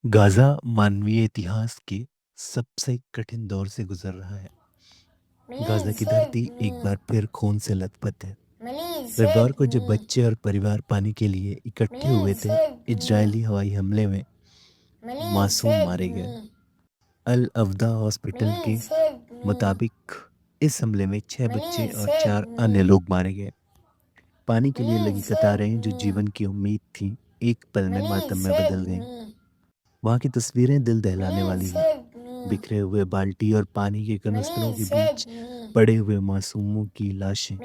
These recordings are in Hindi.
गाज़ा मानवीय इतिहास के सबसे कठिन दौर से गुजर रहा है। गाज़ा की धरती एक बार फिर खून से लथपथ है। रविवार को जब बच्चे और परिवार पानी के लिए इकट्ठे हुए थे, इजरायली हवाई हमले में मासूम मारे गए। अल अवदा हॉस्पिटल के मुताबिक इस हमले में 6 बच्चे और 4 अन्य लोग मारे गए। पानी के लिए लगी कतारें जो जीवन की उम्मीद थी, एक पल में मातम में बदल गईं। वहाँ की तस्वीरें दिल दहलाने वाली हैं। बिखरे हुए बाल्टी और पानी के कनस्तरों के बीच पड़े हुए मासूमों की लाशें।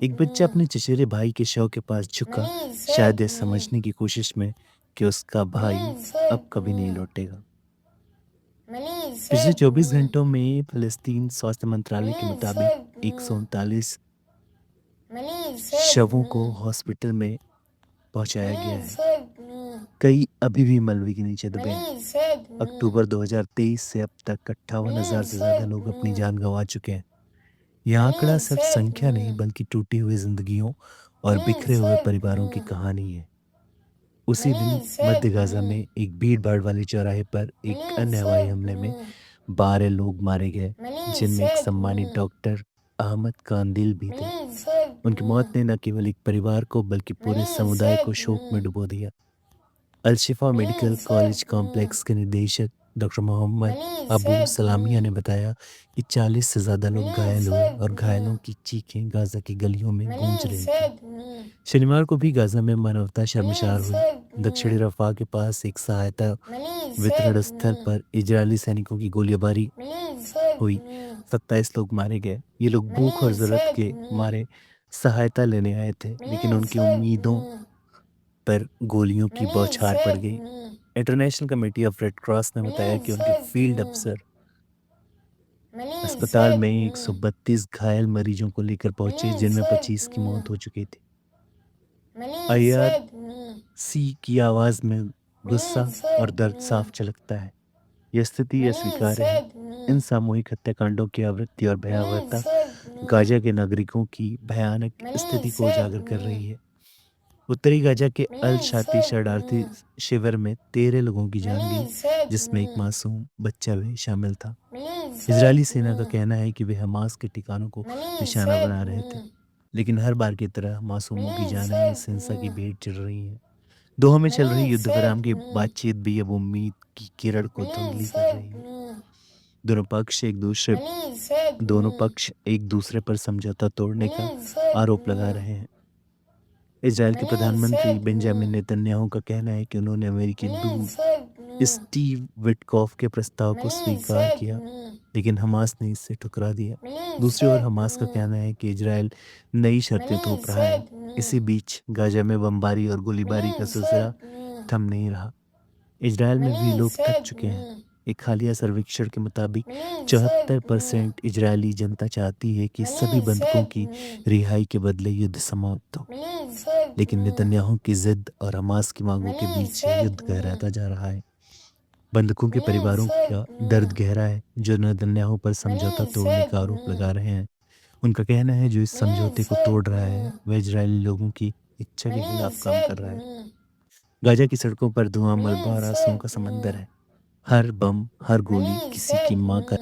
एक बच्चा अपने चचेरे भाई के शव के पास झुका, शायद ये समझने की कोशिश में कि उसका भाई अब कभी नहीं लौटेगा। पिछले 24 घंटों में फ़लस्तीन स्वास्थ्य मंत्रालय के मुताबिक 139 शवों को हॉस्पिटल में पहुंचाया गया है। कई अभी भी मलबे के नीचे दबे हैं। अक्टूबर 2023 से अब तक 58,000 से ज़्यादा लोग अपनी जान गंवा चुके हैं। यह आंकड़ा सिर्फ संख्या नहीं बल्कि टूटी हुई जिंदगियों और बिखरे हुए परिवारों की कहानी है। उसी दिन मध्य गाजा में एक भीड़-भाड़ वाले चौराहे पर एक अन्य हवाई हमले में 12 लोग मारे गए, जिनमें एक सम्मानित डॉक्टर अहमद कांदिल भी थे। उनकी मौत ने न केवल एक परिवार को बल्कि पूरे समुदाय को शोक में डुबो दिया। अल-शिफा मेडिकल कॉलेज कॉम्प्लेक्स के निदेशक डॉक्टर मोहम्मद अबू सलामिया ने बताया कि 40 से ज़्यादा लोग घायल हुए और घायलों की चीखें गाज़ा की गलियों में गूंज रही थी। शनिवार को भी गाज़ा में मानवता शर्मसार हुई। दक्षिणी रफ़ा के पास एक सहायता वितरण स्थल पर इजरायली सैनिकों की गोलीबारी हुई। 27 लोग मारे गए। ये लोग भूख और ज़रूरत के मारे सहायता लेने आए थे, लेकिन उनकी उम्मीदों पर गोलियों की बौछार पड़ गई। International committee of red cross ने बताया कि उनके फील्ड अफसर अस्पताल में 132 घायल मरीजों को लेकर पहुंचे, जिनमें 25 की मौत हो चुकी थी। आईआरसी की आवाज में गुस्सा और दर्द साफ झलकता है। यह स्थिति अस्वीकार्य है। इन सामूहिक हत्याकांडों की आवृत्ति और भयावहता गाजा के नागरिकों की भयानक स्थिति को उजागर कर रही है। उत्तरी गाजा के अल शाती शरणार्थी शिविर में 13 लोगों की जान गई, जिसमें एक मासूम बच्चा भी शामिल था। इजरायली सेना का कहना है कि वे हमास के ठिकानों को निशाना बना रहे थे, लेकिन हर बार की तरह मासूमों की जानें इस हिंसा की भेंट चढ़ रही हैं। दोहा में चल रही युद्ध विराम की बातचीत भी अब उम्मीद की किरण को धुंधली कर रही है। दोनों पक्ष एक दूसरे पर समझौता तोड़ने का आरोप लगा रहे हैं। इजराइल के प्रधानमंत्री बेंजामिन नेतन्याहू का कहना है कि उन्होंने अमेरिकी दूत स्टीव विटकॉफ के प्रस्ताव को स्वीकार किया, लेकिन हमास ने इससे ठुकरा दिया। दूसरी ओर हमास का कहना है कि इजराइल नई शर्तें थोप रहा है। इसी बीच गाजा में बमबारी और गोलीबारी का सिलसिला थम नहीं रहा। इजराइल में भी लोग थक चुके हैं। एक हालिया सर्वेक्षण के मुताबिक 74% इजरायली जनता चाहती है कि सभी बंधकों की रिहाई के बदले युद्ध समाप्त हो, लेकिन नेतन्याहू की जिद और हमास की मांगों के बीच युद्ध गहराता जा रहा है। बंधकों के परिवारों का दर्द गहरा है, जो नेतन्याहू पर समझौता तोड़ने का आरोप लगा रहे हैं। उनका कहना है जो इस समझौते को तोड़ रहा है वह इजरायली लोगों की इच्छा के खिलाफ काम कर रहा है। गाजा की सड़कों पर धुआं, मलबा और आंसुओं का समंदर है। हर बम, हर गोली किसी की माँ का